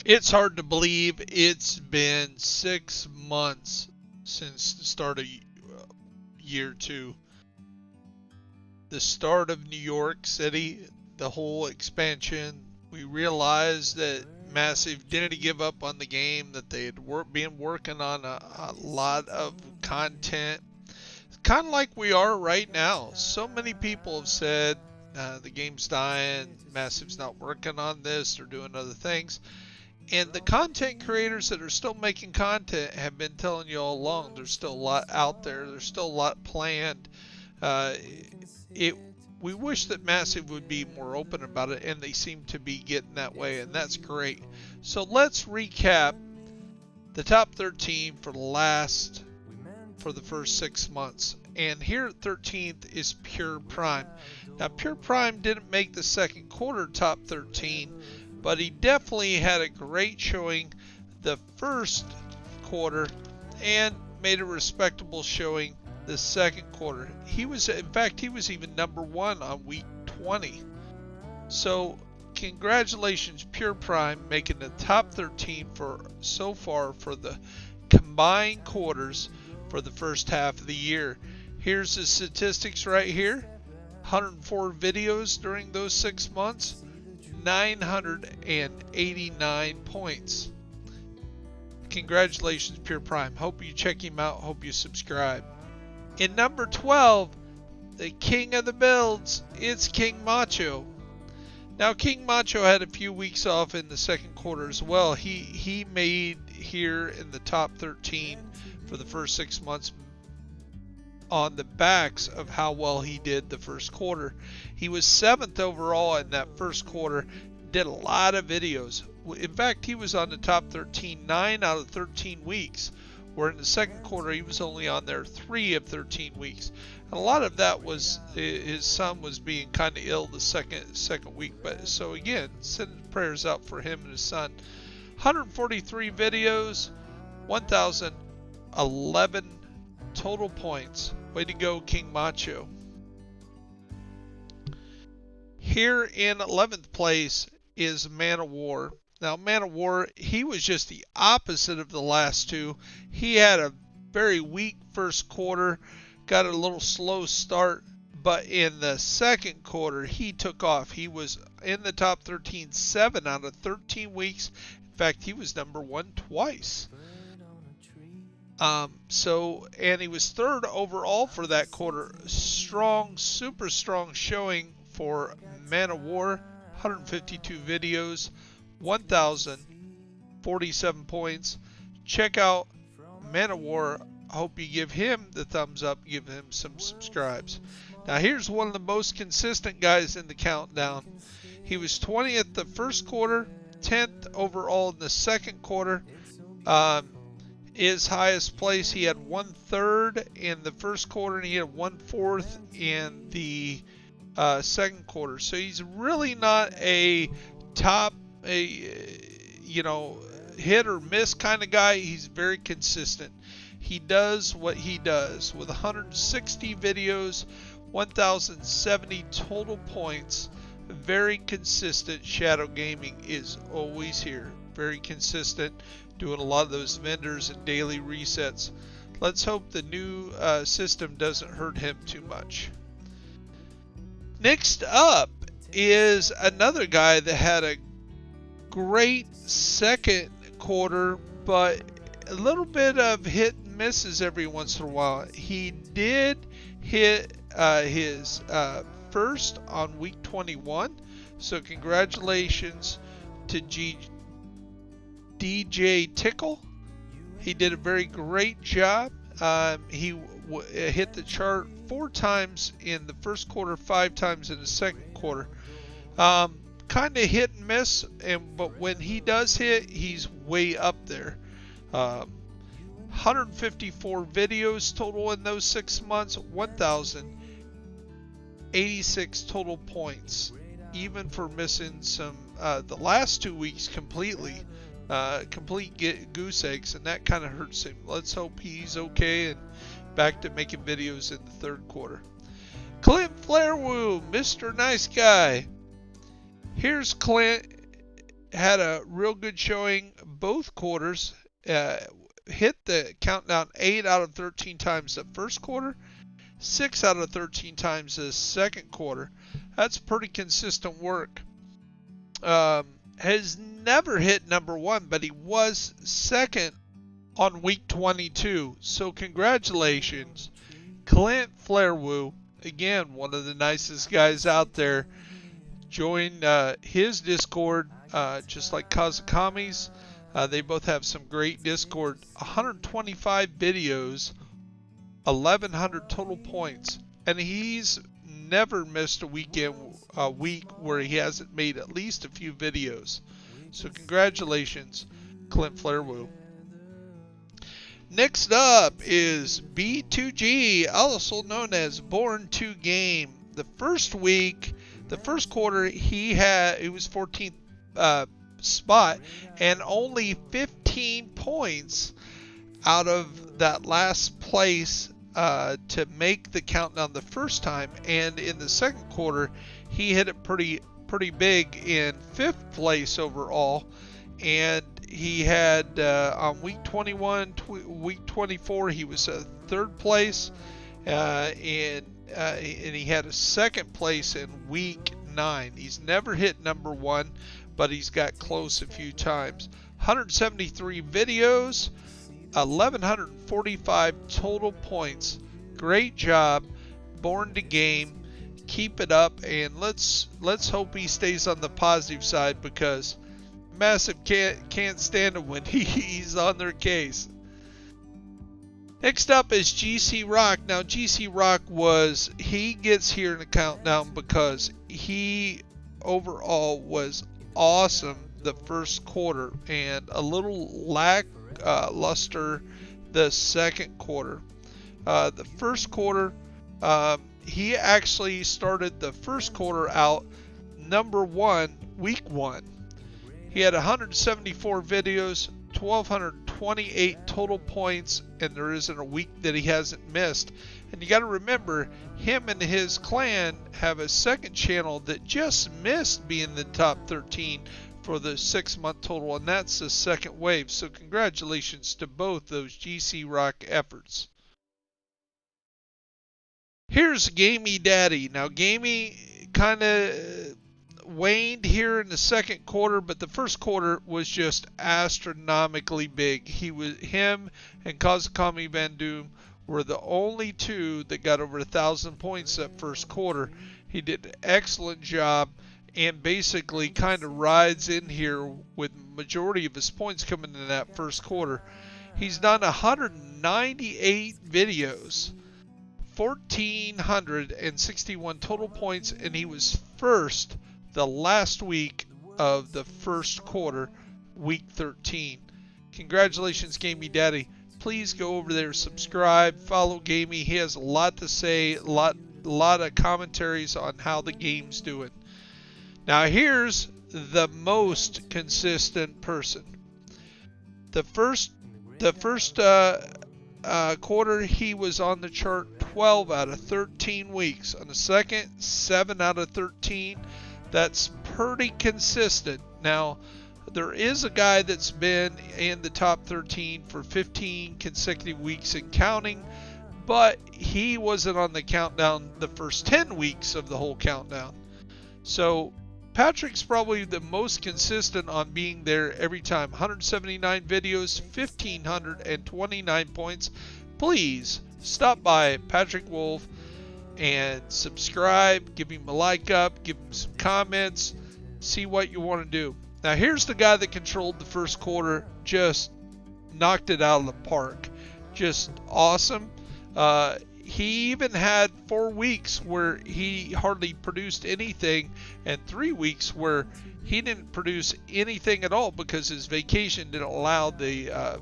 It's hard to believe it's been 6 months since the start of year 2. The start of New York City, the whole expansion. We realized that Massive didn't give up on the game, that they had been working on a lot of content. Kind of like we are right now. So many people have said the game's dying, Massive's not working on this, they're doing other things. And the content creators that are still making content have been telling you all along there's still a lot out there. There's still a lot planned. We wish that Massive would be more open about it, and they seem to be getting that way, and that's great. So let's recap the top 13 for the first 6 months. And here at 13th is Pure Prime. Now Pure Prime didn't make the second quarter top 13, but he definitely had a great showing the first quarter and made a respectable showing the second quarter. In fact, he was even number 1 on week 20. So congratulations, Pure Prime, making the top 13 so far for the combined quarters for the first half of the year. Here's the statistics right here. 104 videos during those 6 months. 989 points. Congratulations, Pure Prime. Hope you check him out. Hope you subscribe. In number 12, the king of the builds, it's King Macho. Now, King Macho had a few weeks off in the second quarter as well. He made here in the top 13 for the first 6 months on the backs of how well he did the first quarter. He was 7th overall in that first quarter, did a lot of videos. In fact, he was on the top 13 9 out of 13 weeks, where in the second quarter he was only on there 3 of 13 weeks. And a lot of that was his son was being kind of ill the second week. But so again, send prayers out for him and his son. 143 videos, 1,011 total points. Way to go, King Macho. Here in 11th place is Man of War. Now, Man of War, he was just the opposite of the last two. He had a very weak first quarter, got a little slow start, but in the second quarter, he took off. He was in the top 13 7 out of 13 weeks. In fact, he was number 1 twice. And he was 3rd overall for that quarter. Strong, super strong showing for Man of War. 152 videos, 1,047 points. Check out Man of War. Hope you give him the thumbs up, give him some subscribes. Now here's one of the most consistent guys in the countdown. He was 20th the first quarter, 10th overall in the second quarter. His highest place, he had 1/3 in the first quarter, and he had 1/4 in the second quarter. So he's really not a top, hit or miss kind of guy. He's very consistent. He does what he does with 160 videos, 1,070 total points. Very consistent. Shadow Gaming is always here. Very consistent. Doing a lot of those vendors and daily resets. Let's hope the new system doesn't hurt him too much. Next up is another guy that had a great second quarter, but a little bit of hit and misses every once in a while. He did hit his first on week 21, so congratulations to DJ Tickle. He did a very great job. He hit the chart 4 times in the first quarter, 5 times in the second quarter. Kind of hit and miss, but when he does hit, he's way up there. 154 videos total in those 6 months, 1,086 total points, even for missing some the last 2 weeks completely. Complete goose eggs, and that kind of hurts him. Let's hope he's okay and back to making videos in the third quarter. CLINT, FLAIR, Mr. Nice Guy. Here's CLINT had a real good showing both quarters. Hit the countdown 8 out of 13 times the first quarter, 6 out of 13 times the second quarter. That's pretty consistent work. Has never hit number 1, but he was second on week 22. So congratulations, CLINT FLAIR. Again, one of the nicest guys out there. Join his Discord, just like Kazakami's. They both have some great Discord. 125 videos, 1,100 total points, and he's never missed a week where he hasn't made at least a few videos. So congratulations, CLINT FLAIR. Next up is B2G, also known as Born to Game. The first week, the first quarter, he was 14th spot and only 15 points out of that last place to make the countdown the first time. And in the second quarter, he hit it pretty big in 5th place overall. And he had on week 21, week 24, he was 3rd place, and he had a 2nd place in week 9. He's never hit number 1, but he's got close a few times. 173 videos, 1,145 total points. Great job, Born to Game. Keep it up, and let's hope he stays on the positive side, because Massive can't stand him when he's on their case. Next up is GC Rock. Now GC Rock he gets here in the countdown because he overall was awesome the first quarter and a little lackluster the second quarter. The first quarter, he actually started the first quarter out number 1 week 1. He had 174 videos, 1,228 total points, and there isn't a week that he hasn't missed. And you got to remember, him and his clan have a second channel that just missed being the top 13 for the 6-month total, and that's the second wave. So congratulations to both those GC Rock efforts. Here's Gamey Daddy. Now Gamey kind of waned here in the second quarter, but the first quarter was just astronomically big. Him and Kazakami Van Doom were the only two that got over 1,000 points that first quarter. He did an excellent job and basically kind of rides in here with majority of his points coming in that first quarter. He's done 198 videos, 1,461 total points, and he was first the last week of the first quarter, week 13. Congratulations, Gamey Daddy. Please go over there, subscribe, follow Gamey. He has a lot to say, a lot of commentaries on how the game's doing. Now here's the most consistent person. The first quarter, he was on the chart 12 out of 13 weeks. On the second, 7 out of 13. That's pretty consistent. Now, there is a guy that's been in the top 13 for 15 consecutive weeks and counting, but he wasn't on the countdown the first 10 weeks of the whole countdown. So Patrick's probably the most consistent on being there every time. 179 videos, 1,529 points. Please stop by Patrick Wolf and subscribe, give him a like up, give him some comments, see what you want to do. Now here's the guy that controlled the first quarter, just knocked it out of the park. Just awesome. He even had 4 weeks where he hardly produced anything, and 3 weeks where he didn't produce anything at all because his vacation didn't allow the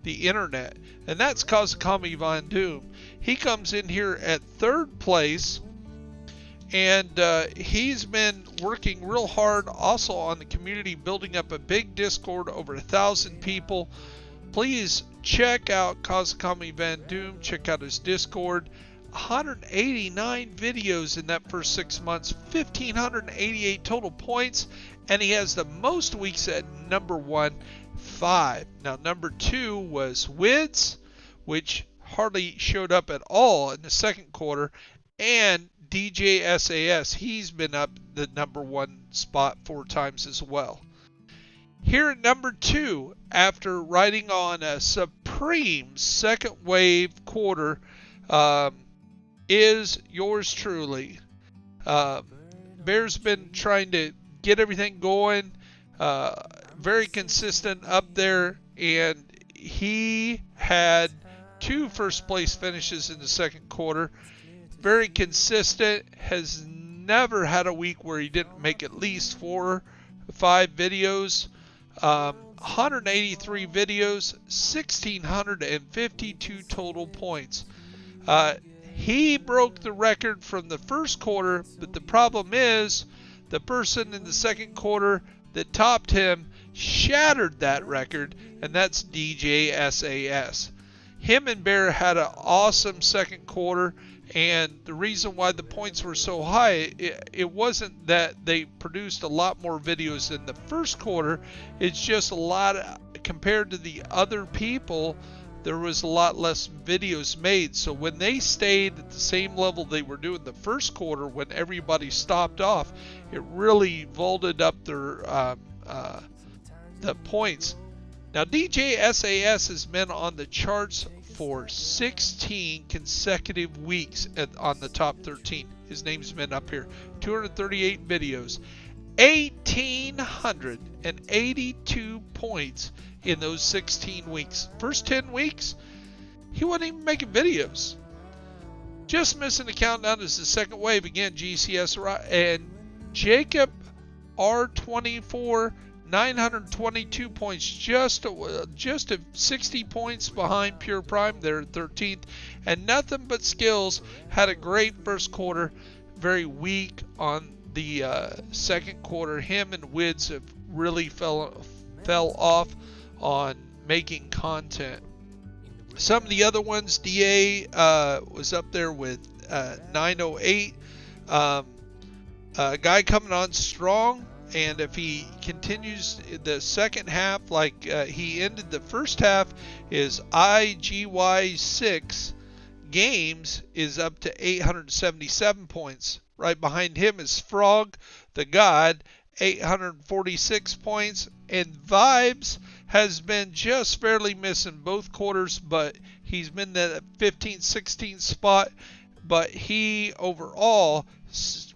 internet. And that's Kazakami Van Doom. He comes in here at 3rd place, and he's been working real hard also on the community, building up a big Discord, over 1,000 people. Please check out Kazakami Van Doom, check out his Discord. 189 videos in that first 6 months, 1,588 total points, and he has the most weeks at number 1, 5. Now, number 2 was WIDS, which hardly showed up at all in the second quarter, and DJ SAS. He's been up the number 1 spot 4 times as well. Here at number 2, after riding on a supreme second wave quarter, is yours truly. Bear's been trying to get everything going, very consistent up there, and he had 2 first place finishes in the second quarter. Very consistent, has never had a week where he didn't make at least 4 or 5 videos. 183 videos, 1,652 total points. He broke the record from the first quarter, but the problem is the person in the second quarter that topped him shattered that record, and that's DJ SAS. Him and Bear had an awesome second quarter, and the reason why the points were so high, it wasn't that they produced a lot more videos than the first quarter. It's just a lot, compared to the other people, there was a lot less videos made. So when they stayed at the same level they were doing the first quarter, when everybody stopped off, it really vaulted up their the points. Now, DJ SAS has been on the charts for 16 consecutive weeks on the top 13. His name's been up here. 238 videos, 1,882 points in those 16 weeks. First 10 weeks, he wasn't even making videos. Just missing the countdown is the second wave. Again, GCS and Jacob R24, 922 points, just 60 points behind Pure Prime. They're 13th, and Nothing But Skills had a great first quarter, very weak on the second quarter. Him and WIDS have really fell off on making content. Some of the other ones, DA was up there with 908. A guy coming on strong. And if he continues the second half like he ended the first half, is IGY6 Games is up to 877 points. Right behind him is Frog the God, 846 points. And Vibes has been just barely missing both quarters, but he's been that 15th, 16th spot. But he overall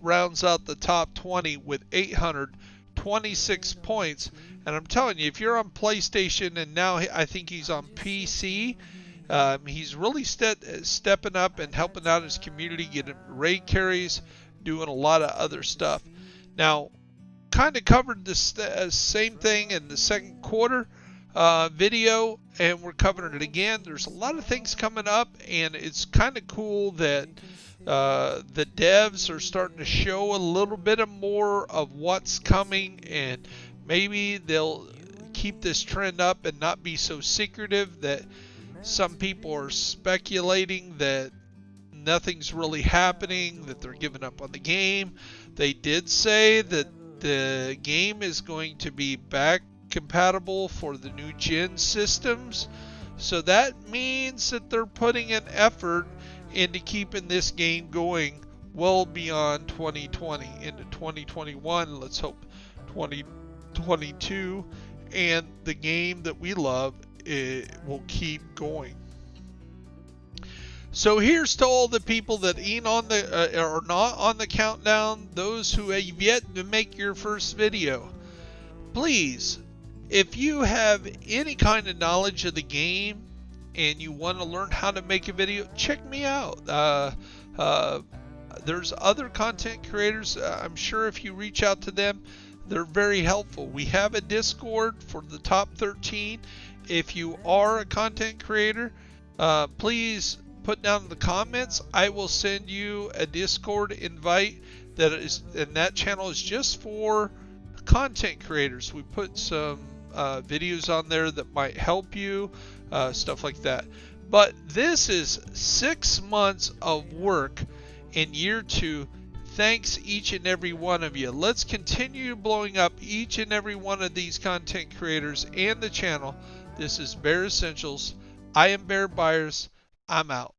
rounds out the top 20 with 826 points. And I'm telling you, if you're on PlayStation, and now I think he's on PC, he's really stepping up and helping out his community, getting raid carries, doing a lot of other stuff. Now, kind of covered this same thing in the second quarter video, and we're covering it again. There's a lot of things coming up, and it's kind of cool that the devs are starting to show a little bit more of what's coming, and maybe they'll keep this trend up and not be so secretive that some people are speculating that nothing's really happening, that they're giving up on the game. They did say that the game is going to be back compatible for the new gen systems, so that means that they're putting an effort into keeping this game going well beyond 2020 into 2021. Let's hope 2022, and the game that we love, it will keep going. So here's to all the people that ain't on the are not on the countdown, those who have yet to make your first video. Please, if you have any kind of knowledge of the game and you want to learn how to make a video, check me out. There's other content creators. I'm sure if you reach out to them, they're very helpful. We have a Discord for the top 13. If you are a content creator, please put down in the comments. I will send you a Discord invite and that channel is just for content creators. We put some videos on there that might help you, stuff like that. But this is 6 months of work in year 2. Thanks each and every one of you. Let's continue blowing up each and every one of these content creators and the channel. This is Bear Essentials. I am Bear BYERS. I'm out.